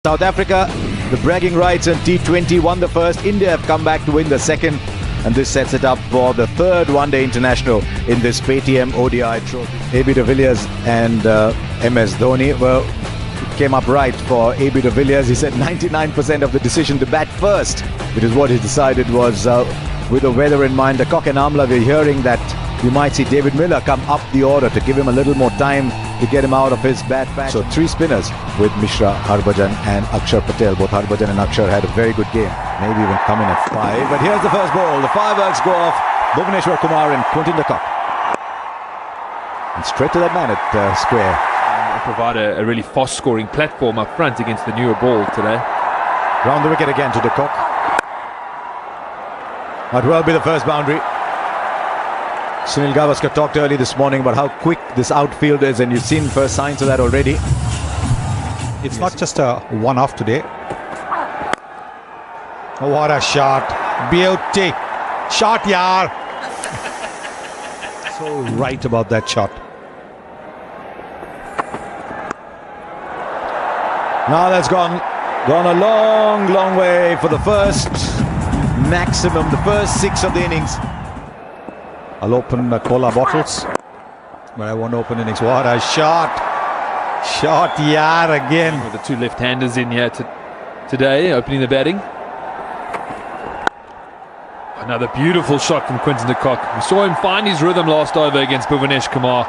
South Africa, the bragging rights in T20 won the first. India have come back to win the second, and this sets it up for the third one-day international in this Paytm ODI trophy. AB de Villiers and MS Dhoni came up right for AB de Villiers. He said 99% of the decision to bat first, which is what he decided was with the weather in mind. The cock and Amla, we're hearing that you might see David Miller come up the order to give him a little more time to get him out of his bad patch. So three spinners with Mishra, Harbhajan and Akshar Patel. Both Harbhajan and Akshar had a very good game. Maybe even come in at 5. But here's the first ball. The fireworks go off. Bhuvaneshwar Kumar and Quinton de Kock. And straight to that man at square. Provide a really fast scoring platform up front against the newer ball today. Round the wicket again to de Kock. Might well be the first boundary. Sunil Gavaskar talked early this morning about how quick this outfield is, and you've seen first signs of that already. It's not just a one-off today. Oh, what a shot. Beauty. Shot, yaar. So right about that shot. Now that's gone a long way for the first maximum, the first 6 of the innings. I'll open cola bottles, but I won't open innings. What a shot! Shot, yaar, again. With the two left-handers in here today, opening the batting. Another beautiful shot from Quinton de Kock. We saw him find his rhythm last over against Bhuvanesh Kumar.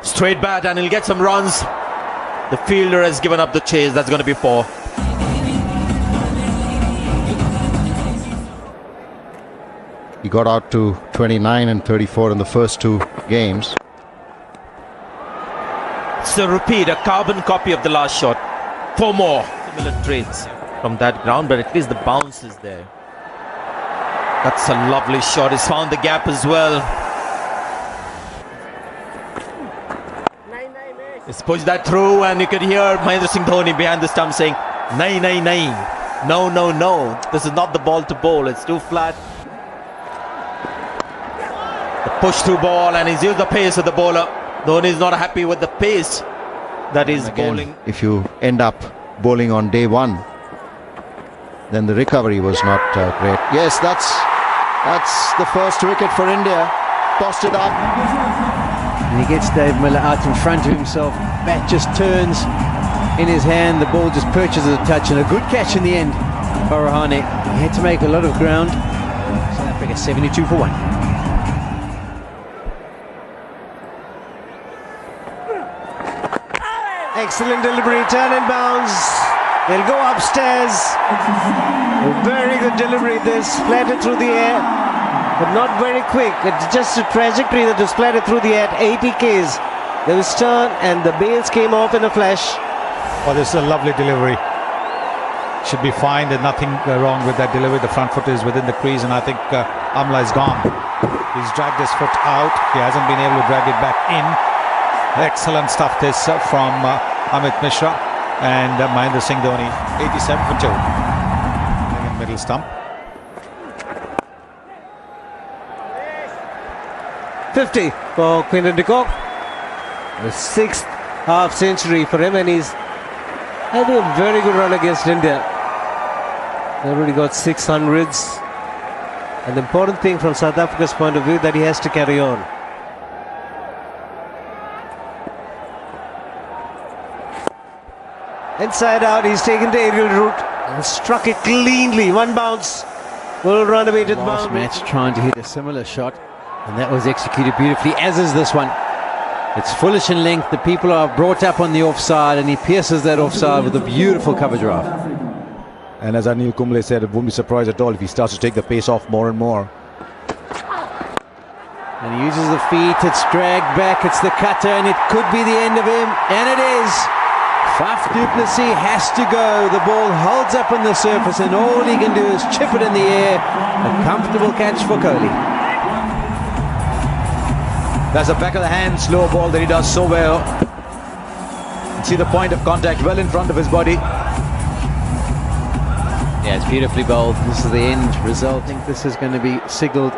Straight bat, and he'll get some runs. The fielder has given up the chase. That's going to be 4. He got out to 29 and 34 in the first 2 games. It's a repeat, a carbon copy of the last shot. 4 more. Similar traits from that ground, but at least the bounce is there. That's a lovely shot. He's found the gap as well. He's pushed that through, and you could hear Mahendra Singh Dhoni behind the stump saying, "Nahi, nahi, nahi. No, no, no. This is not the ball to bowl. It's too flat." The push through ball, and he's used the pace of the bowler. Dhoni is not happy with the pace that he's bowling. If you end up bowling on day 1, then the recovery was not great. Yes, that's the first wicket for India. Tossed it up. And he gets Dave Miller out in front of himself. Bat just turns in his hand. The ball just perches a touch, and a good catch in the end for Rahane. He had to make a lot of ground. South Africa 72 for 1. Excellent delivery, turn and bounce. They'll go upstairs. A very good delivery. This splattered through the air, but not very quick. It's just a trajectory that was splattered through the air at 80 Ks. There was turn, and the bails came off in a flash. Oh, this is a lovely delivery. Should be fine. There's nothing wrong with that delivery. The front foot is within the crease, and I think Amla is gone. He's dragged his foot out. He hasn't been able to drag it back in. Excellent stuff this from Amit Mishra and Mahendra Singh Dhoni. 87 for 2. Middle stump. 50 for Quinton de Kock. The 6th half century for him, and he's having a very good run against India. They already got 600s. And the important thing from South Africa's point of view that he has to carry on. Inside out, he's taken the aerial route and struck it cleanly. 1 bounce. Will run away to the boundary. Last match trying to hit a similar shot, and that was executed beautifully, as is this one. It's foolish in length. The people are brought up on the offside, and he pierces that offside with a beautiful cover drive. And as Anil Kumble said, it won't be surprised at all if he starts to take the pace off more and more. And he uses the feet. It's dragged back. It's the cutter, and it could be the end of him. And it is. Faf du Plessis has to go. The ball holds up on the surface, and all he can do is chip it in the air. A comfortable catch for Kohli. That's a back of the hand slow ball that he does so well. See the point of contact well in front of his body. Yeah, it's beautifully bowled. This is the end result. I think this is going to be signalled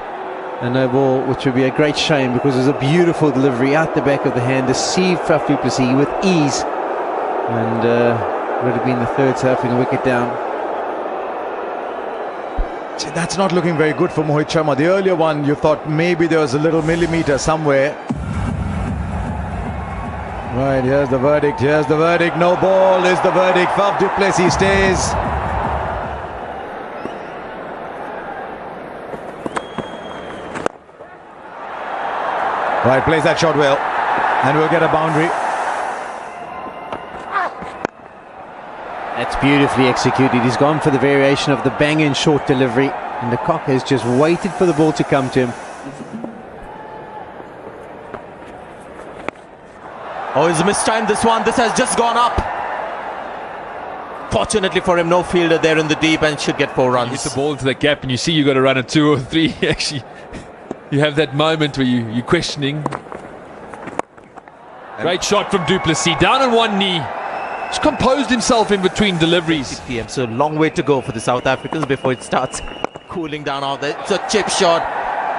a no ball, which would be a great shame because it was a beautiful delivery out the back of the hand, deceived Faf du Plessis with ease, and would have been the third South African wicket down. That's not looking very good for Mohit Sharma. The earlier one, you thought maybe there was a little millimetre somewhere. Right, here's the verdict, no ball is the verdict. Faf du Plessis stays. Right, plays that shot well, and we'll get a boundary. That's beautifully executed. He's gone for the variation of the bang-in short delivery, and the cock has just waited for the ball to come to him. Oh, he's mistimed this one. This has just gone up. Fortunately for him, no fielder there in the deep, and should get 4 runs. Hit the ball into the gap and you see you got to run a 2 or 3. Actually, you have that moment where you're questioning. Great shot from du Plessis, down on one knee. He's composed himself in between deliveries. PM, so a long way to go for the South Africans before it starts cooling down out there. It's a chip shot,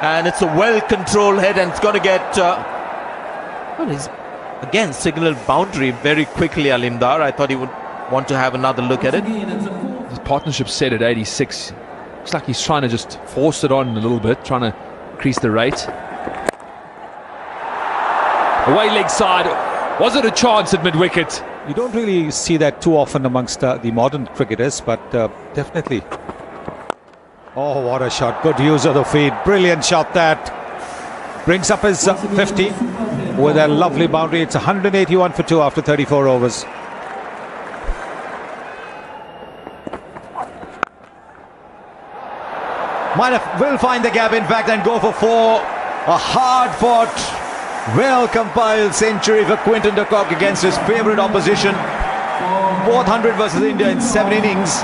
and it's a well-controlled head, and it's going to get... well, he's again signaled boundary very quickly, Alimdar. I thought he would want to have another look at it. His partnership set at 86. Looks like he's trying to just force it on a little bit, trying to increase the rate. Away leg side. Was it a chance at mid-wicket? You don't really see that too often amongst the modern cricketers, but definitely. Oh, what a shot. Good use of the feet. Brilliant shot that. Brings up his 50 with a lovely boundary. It's 181 for 2 after 34 overs. Will find the gap, in fact, and go for 4. A hard-fought, well-compiled century for Quinton de Kock against his favourite opposition. 400 versus India in 7 innings.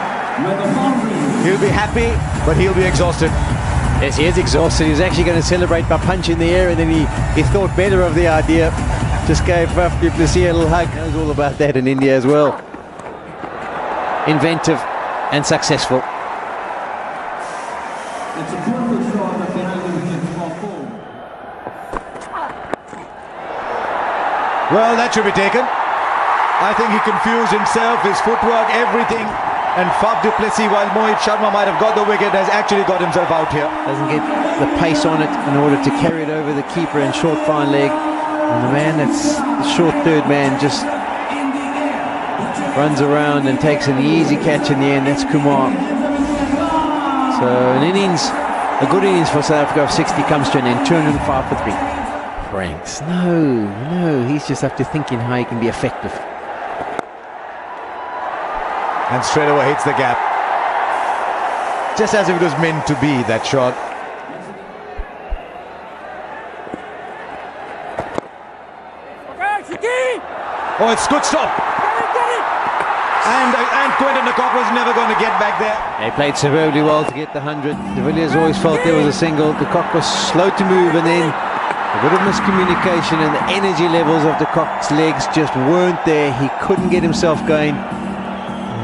He'll be happy, but he'll be exhausted. Yes, he is exhausted. He was actually going to celebrate by punching the air, and then he thought better of the idea. Just gave Faf du Plessis a little hug. Knows all about that in India as well. Inventive and successful. Well, that should be taken. I think he confused himself, his footwork, everything. And Faf du Plessis, while Mohit Sharma might have got the wicket, has actually got himself out here. Doesn't get the pace on it in order to carry it over the keeper in short fine leg. And the man that's the short third man just runs around and takes an easy catch in the end. That's Kumar. So an innings, a good innings for South Africa of 60 comes to an end. 205 for 3. Franks, no, he's just after thinking how he can be effective. And straight away hits the gap. Just as if it was meant to be, that shot. Oh, it's good stop. And Quinton de Kock was never going to get back there. They played superbly well to get the 100. De Villiers always felt there was a single. De Kock was slow to move, and then a bit of miscommunication, and the energy levels of de Kock's legs just weren't there. He couldn't get himself going.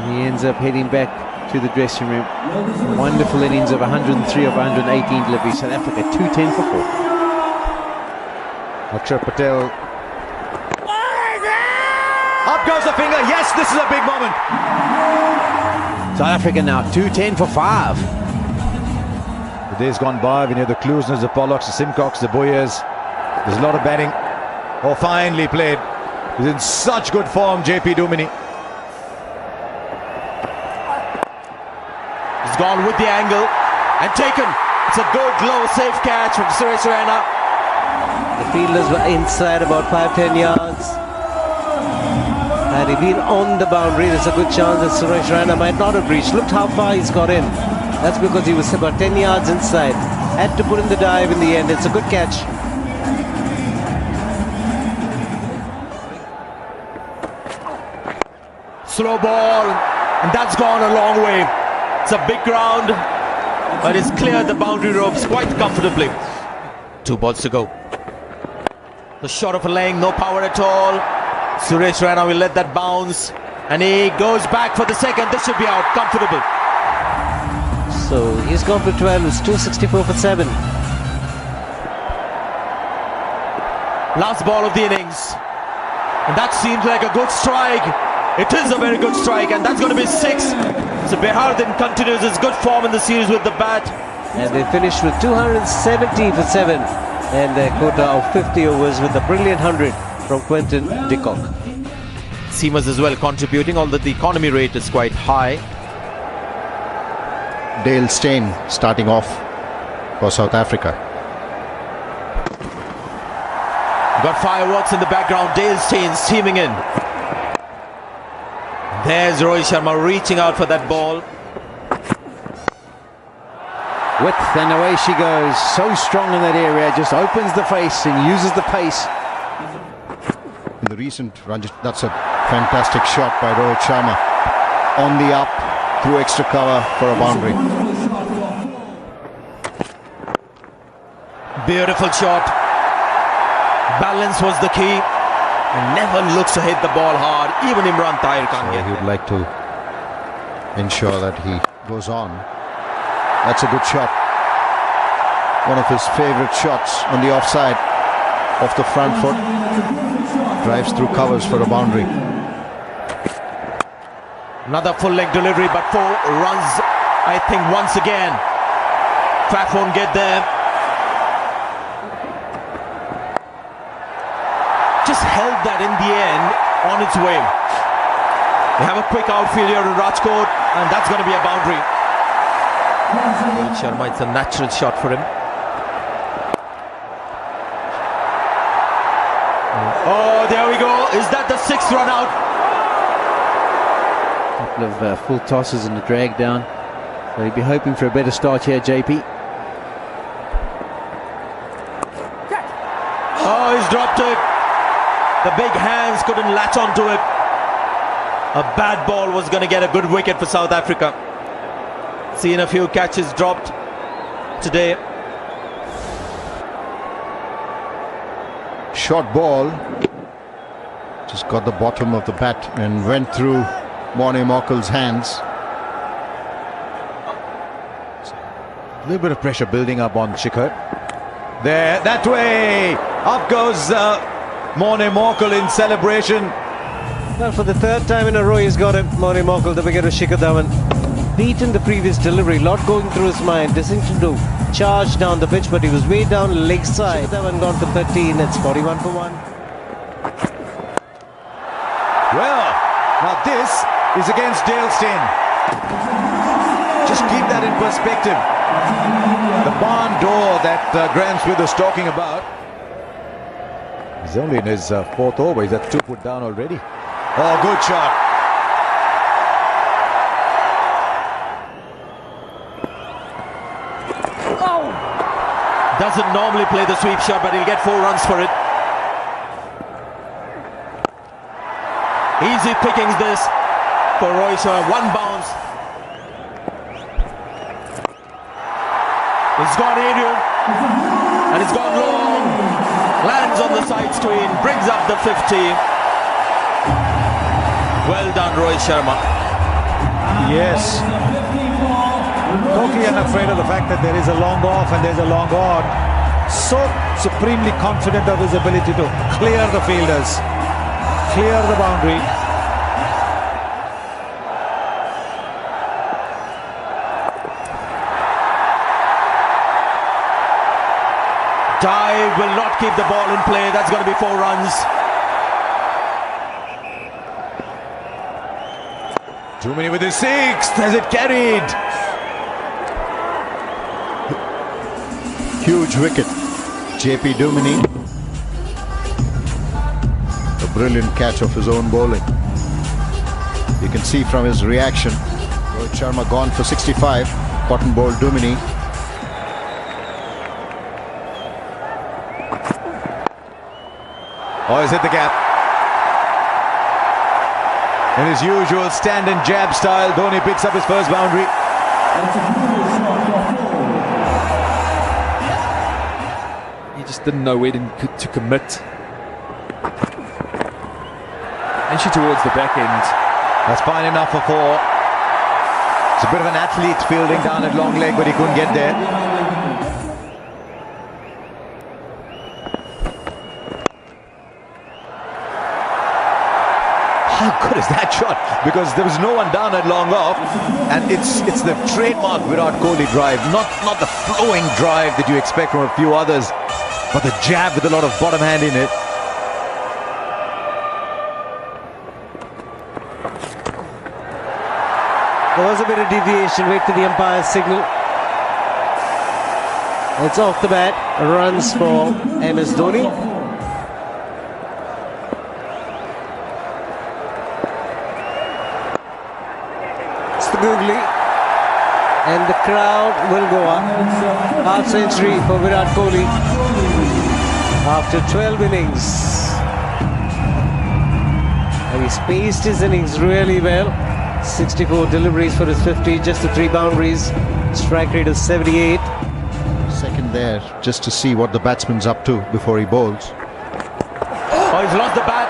He ends up heading back to the dressing room. A wonderful innings of 103 of 118 deliveries. South Africa 210 for 4. Akshar Patel. Up goes the finger. Yes, this is a big moment. South Africa now 210 for 5. The days gone by, we knew the Kloosners, the Pollocks, the Simcocks, the Boyers. There's a lot of batting. Oh, finely played. He's in such good form, JP Duminy. He's gone with the angle and taken. It's a good, low, safe catch from Suresh Raina. The fielders were inside about 5-10 yards. Had he been on the boundary, there's a good chance that Suresh Raina might not have reached. Looked how far he's got in. That's because he was about 10 yards inside. Had to put in the dive in the end. It's a good catch. Slow ball, and that's gone a long way. It's a big ground, but it's cleared the boundary ropes quite comfortably. 2 balls to go. The shot of a length, no power at all. Suresh Raina will let that bounce, and he goes back for the second. This should be out, comfortable. So he's gone for 12. It's 264 for 7. Last ball of the innings. And that seems like a good strike. It is a very good strike, and that's going to be 6. So Behardin continues his good form in the series with the bat. And they finished with 270 for 7. And their quota of 50 overs with a brilliant 100 from Quinton de Kock. Seamers as well contributing, although the economy rate is quite high. Dale Steyn starting off for South Africa. Got fireworks in the background. Dale Steyn steaming in. There's Rohit Sharma reaching out for that ball. Width, and away she goes. So strong in that area, just opens the face and uses the pace. In the recent run, that's a fantastic shot by Rohit Sharma. On the up, through extra cover for a boundary. Beautiful shot. Balance was the key. And never looks to hit the ball hard. Even Imran Tahir can't get He there. would like to ensure that he goes on. That's a good shot. One of his favourite shots on the offside, off the front foot. Drives through covers for a boundary. Another full-leg delivery, but 4 runs, I think, once again. Faf won't get there. Just held that in the end on its way. They have a quick outfield here in Rajkot, and that's going to be a boundary. Rohit Sharma, it's a natural shot for him. Oh, there we go. Is that the 6th run out? Couple of full tosses and a drag down. So he'd be hoping for a better start here, JP. Oh, he's dropped it. The big hands couldn't latch onto it. A bad ball was going to get a good wicket for South Africa. Seen a few catches dropped today. Short ball. Just got the bottom of the bat and went through Morne Morkel's hands. A little bit of pressure building up on Shikhar. There, that way. Up goes Morne Morkel in celebration. Well, for the 3rd time in a row, he's got it. Morne Morkel, the wicket of Shikhar Dhawan. Beaten the previous delivery, lot going through his mind. Decision to charge down the pitch, but he was way down leg side. Shikhar Dhawan gone for 13. It's 41 for 1. Well, now this is against Dale Steyn. Just keep that in perspective. The barn door that Graham Smith was talking about. He's only in his 4th over. He's at 2 put down already. Oh, good shot. Doesn't normally play the sweep shot, but he'll get 4 runs for it. Easy pickings this for Rohit Sharma. 1 bounce. It's gone aerial, and it's gone long. Lands on the side screen, brings up the 50. Well done, Rohit Sharma. Yes. Totally unafraid of the fact that there is a long off and there's a long on. So supremely confident of his ability to clear the fielders, clear the boundary. Dive will not keep the ball in play. That's going to be 4 runs. Too many with his 6th. Has it carried? Huge wicket. JP Duminy. A brilliant catch of his own bowling. You can see from his reaction. Rohit Sharma gone for 65. Cotton ball Duminy. Oh, he's hit the gap. In his usual stand and jab style, Dhoni picks up his first boundary. He just didn't know where to commit. And she towards the back end. That's fine enough for 4. It's a bit of an athlete fielding down at long leg, but he couldn't get there. How good is that shot? Because there was no one down at long off, and it's the trademark Virat Kohli drive, not the flowing drive that you expect from a few others, but the jab with a lot of bottom hand in it. There was a bit of deviation. Wait for the umpire's signal. It's off the bat. Runs for MS Dhoni. It's the googly. And the crowd will go up. Half century for Virat Kohli after 12 innings. And he spaced his innings really well. 64 deliveries for his 50, just the 3 boundaries. Strike rate of 78. Second there, just to see what the batsman's up to before he bowls. Oh, he's lost the bat.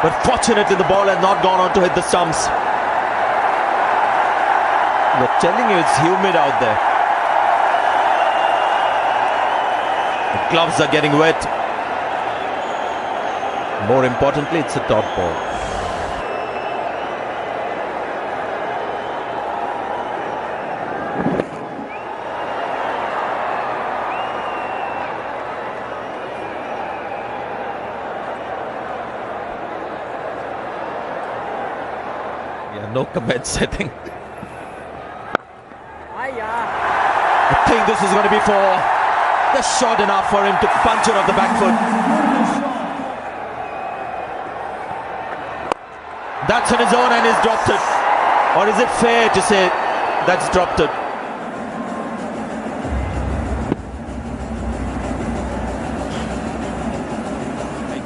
But fortunately, the ball has not gone on to hit the stumps. But telling you, it's humid out there. The gloves are getting wet. More importantly, it's a dot ball. No comments, I think. I think this is going to be just short enough for him to punch it off the back foot. That's on his own and he's dropped it. Or is it fair to say that's dropped it?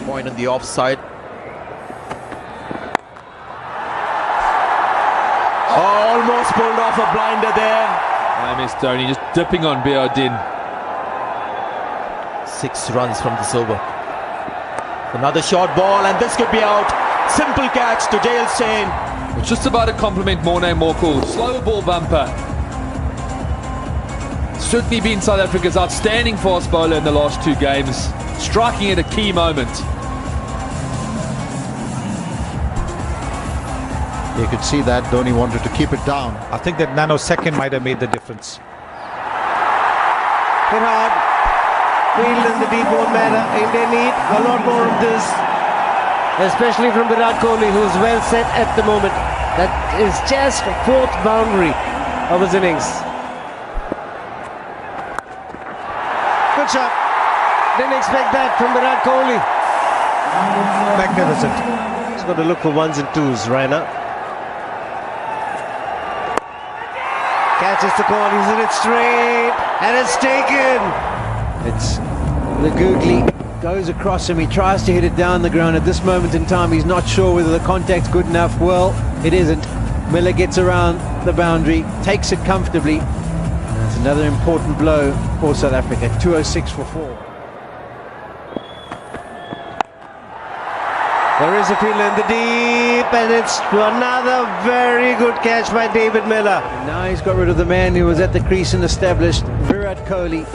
Point on the offside. Almost pulled off a blinder there. MS Dhoni just dipping on Biardin. 6 runs from this over. Another short ball and this could be out. Simple catch to Dale Steyn. It's just about to compliment Morne Morkel. Slow ball bumper. Certainly been South Africa's outstanding fast bowler in the last 2 games. Striking at a key moment. You could see that Dhoni wanted to keep it down. I think that nanosecond might have made the difference. Hit hard. Field in the deep won't matter. India need a lot more of this. Especially from Virat Kohli, who's well set at the moment. That is just 4th boundary of his innings. Good shot. Didn't expect that from Virat Kohli. Magnificent. He's got to look for 1s and 2s, Raina. Catches the call, he's hit it straight, and it's taken. It's the googly goes across him. He tries to hit it down the ground. At this moment in time, he's not sure whether the contact's good enough. Well, it isn't. Miller gets around the boundary, takes it comfortably. That's another important blow for South Africa. 206 for 4. There is a fielder in the deep, and it's another very good catch by David Miller. And now he's got rid of the man who was at the crease and established, Virat Kohli.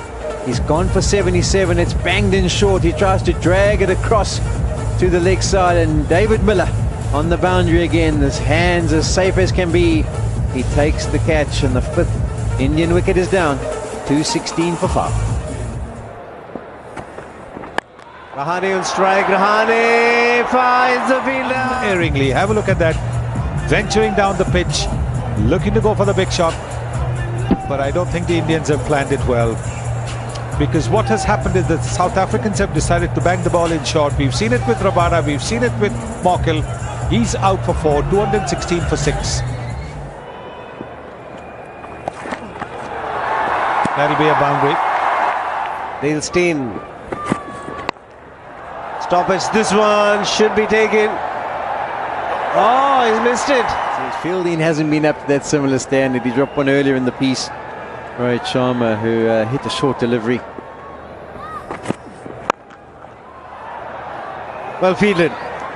He's gone for 77. It's banged in short. He tries to drag it across to the leg side, and David Miller on the boundary again. His hands as safe as can be. He takes the catch, and the 5th Indian wicket is down. 216 for 5. Rahane on strike. Rahane finds the fielder. Erringly, have a look at that. Venturing down the pitch, looking to go for the big shot. But I don't think the Indians have planned it well. Because what has happened is that South Africans have decided to bang the ball in short. We've seen it with Rabada, we've seen it with Morkel. He's out for 4, 216 for 6. That'll be a boundary. Dale Steyn. Stoppage, this one should be taken. Oh, he's missed it. So his fielding hasn't been up to that similar standard. He dropped one earlier in the piece. Rohit Sharma, who hit a short delivery. Well fielded.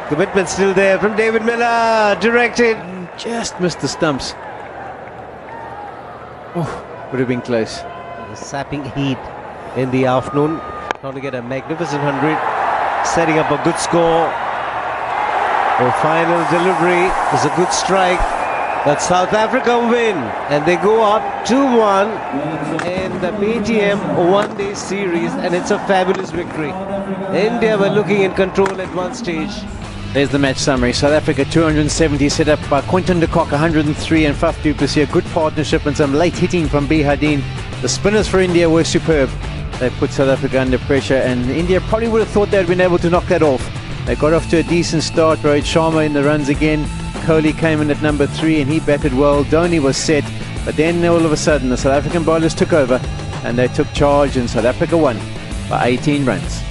Commitment still there from David Miller. Directed. Just missed the stumps. Oh, would have been close. The sapping heat in the afternoon. Trying to get a magnificent 100. Setting up a good score. The final delivery is a good strike. But South Africa win, and they go up 2-1 in the PTM one-day series, and it's a fabulous victory. India were looking in control at one stage. There's the match summary. South Africa 270 set up by Quinton de Kock, 103, and Faf du Plessis. A good partnership and some late hitting from B. Hadin. The spinners for India were superb. They put South Africa under pressure, and India probably would have thought they'd been able to knock that off. They got off to a decent start. Rohit Sharma in the runs again. Kohli came in at number 3 and he batted well. Dhoni was set, but then all of a sudden the South African bowlers took over and they took charge, and South Africa won by 18 runs.